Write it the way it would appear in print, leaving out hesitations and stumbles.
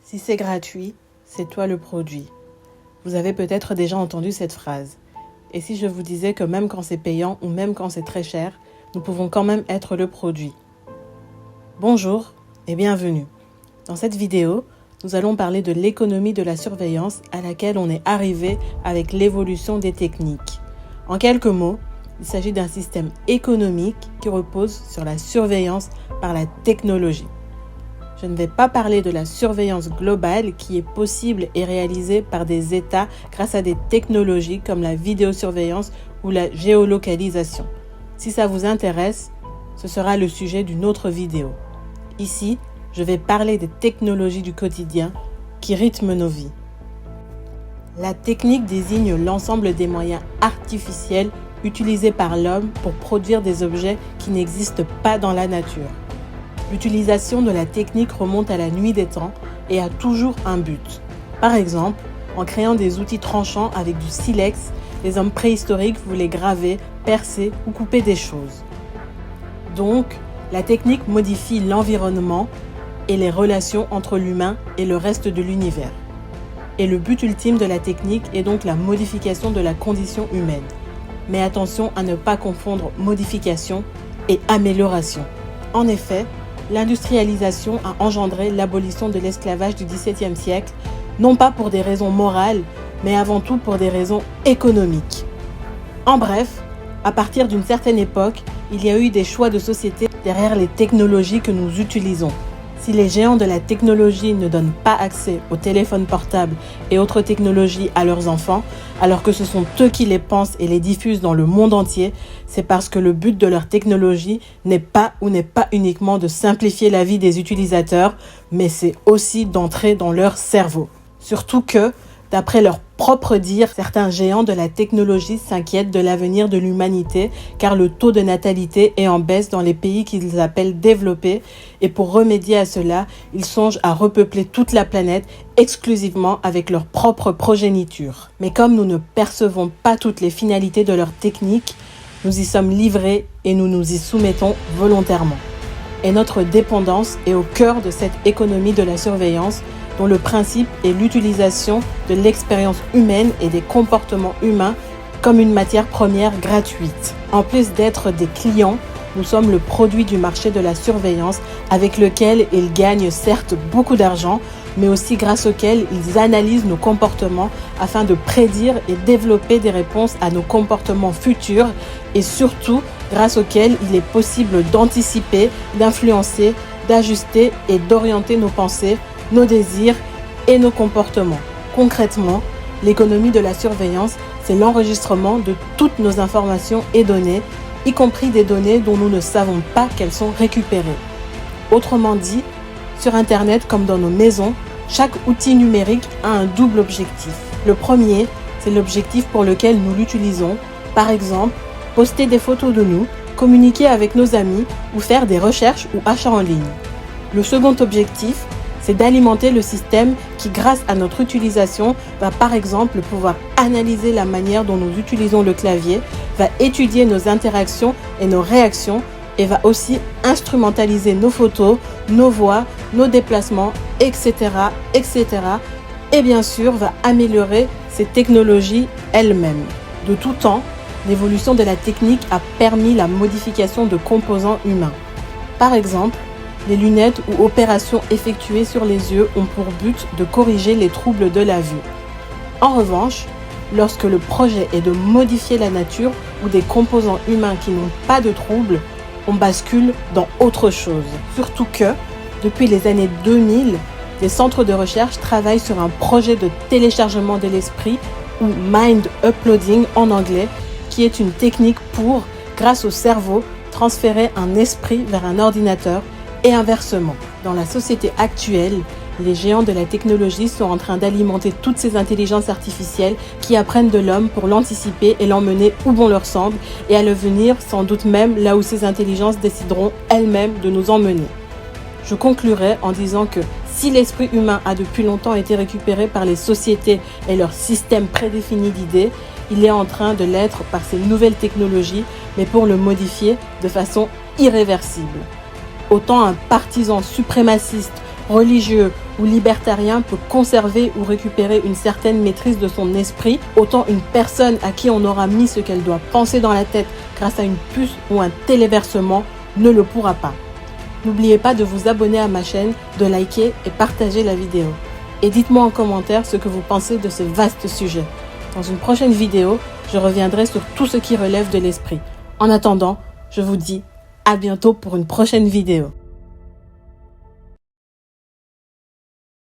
Si c'est gratuit, c'est toi le produit. Vous avez peut-être déjà entendu cette phrase. Et si je vous disais que même quand c'est payant ou même quand c'est très cher, nous pouvons quand même être le produit. Bonjour et bienvenue. Dans cette vidéo, nous allons parler de l'économie de la surveillance à laquelle on est arrivé avec l'évolution des techniques. En quelques mots, il s'agit d'un système économique qui repose sur la surveillance par la technologie. Je ne vais pas parler de la surveillance globale qui est possible et réalisée par des États grâce à des technologies comme la vidéosurveillance ou la géolocalisation. Si ça vous intéresse, ce sera le sujet d'une autre vidéo. Ici, je vais parler des technologies du quotidien qui rythment nos vies. La technique désigne l'ensemble des moyens artificiels utilisés par l'homme pour produire des objets qui n'existent pas dans la nature. L'utilisation de la technique remonte à la nuit des temps et a toujours un but. Par exemple, en créant des outils tranchants avec du silex, les hommes préhistoriques voulaient graver, percer ou couper des choses. Donc, la technique modifie l'environnement et les relations entre l'humain et le reste de l'univers. Et le but ultime de la technique est donc la modification de la condition humaine. Mais attention à ne pas confondre modification et amélioration. En effet, l'industrialisation a engendré l'abolition de l'esclavage du XVIIe siècle, non pas pour des raisons morales, mais avant tout pour des raisons économiques. En bref, à partir d'une certaine époque, il y a eu des choix de société derrière les technologies que nous utilisons. Si les géants de la technologie ne donnent pas accès aux téléphones portables et autres technologies à leurs enfants, alors que ce sont eux qui les pensent et les diffusent dans le monde entier, c'est parce que le but de leur technologie n'est pas uniquement de simplifier la vie des utilisateurs, mais c'est aussi d'entrer dans leur cerveau. Surtout que, d'après leur propre dire, certains géants de la technologie s'inquiètent de l'avenir de l'humanité car le taux de natalité est en baisse dans les pays qu'ils appellent développés et pour remédier à cela, ils songent à repeupler toute la planète exclusivement avec leur propre progéniture. Mais comme nous ne percevons pas toutes les finalités de leur technique, nous y sommes livrés et nous nous y soumettons volontairement. Et notre dépendance est au cœur de cette économie de la surveillance dont le principe est l'utilisation de l'expérience humaine et des comportements humains comme une matière première gratuite. En plus d'être des clients, nous sommes le produit du marché de la surveillance avec lequel ils gagnent certes beaucoup d'argent, mais aussi grâce auquel ils analysent nos comportements afin de prédire et développer des réponses à nos comportements futurs et surtout grâce auquel il est possible d'anticiper, d'influencer, d'ajuster et d'orienter nos pensées, nos désirs et nos comportements. Concrètement, l'économie de la surveillance, c'est l'enregistrement de toutes nos informations et données, y compris des données dont nous ne savons pas qu'elles sont récupérées. Autrement dit, sur Internet comme dans nos maisons, chaque outil numérique a un double objectif. Le premier, c'est l'objectif pour lequel nous l'utilisons, par exemple, poster des photos de nous, communiquer avec nos amis ou faire des recherches ou achats en ligne. Le second objectif, c'est d'alimenter le système qui, grâce à notre utilisation, va par exemple pouvoir analyser la manière dont nous utilisons le clavier, va étudier nos interactions et nos réactions et va aussi instrumentaliser nos photos, nos voix, nos déplacements, etc. Et bien sûr, va améliorer ces technologies elles-mêmes. De tout temps, l'évolution de la technique a permis la modification de composants humains. Par exemple, les lunettes ou opérations effectuées sur les yeux ont pour but de corriger les troubles de la vue. En revanche, lorsque le projet est de modifier la nature ou des composants humains qui n'ont pas de troubles, on bascule dans autre chose. Surtout que, depuis les années 2000, des centres de recherche travaillent sur un projet de téléchargement de l'esprit ou mind uploading en anglais, qui est une technique pour, grâce au cerveau, transférer un esprit vers un ordinateur et inversement. Dans la société actuelle, les géants de la technologie sont en train d'alimenter toutes ces intelligences artificielles qui apprennent de l'homme pour l'anticiper et l'emmener où bon leur semble et à l'avenir, sans doute même là où ces intelligences décideront elles-mêmes de nous emmener. Je conclurai en disant que si l'esprit humain a depuis longtemps été récupéré par les sociétés et leur système prédéfini d'idées, il est en train de l'être par ces nouvelles technologies, mais pour le modifier de façon irréversible. Autant un partisan suprémaciste religieux ou libertarien peut conserver ou récupérer une certaine maîtrise de son esprit, autant une personne à qui on aura mis ce qu'elle doit penser dans la tête grâce à une puce ou un téléversement ne le pourra pas. N'oubliez pas de vous abonner à ma chaîne, de liker et partager la vidéo. Et dites-moi en commentaire ce que vous pensez de ce vaste sujet. Dans une prochaine vidéo, je reviendrai sur tout ce qui relève de l'esprit. En attendant, je vous dis à bientôt pour une prochaine vidéo.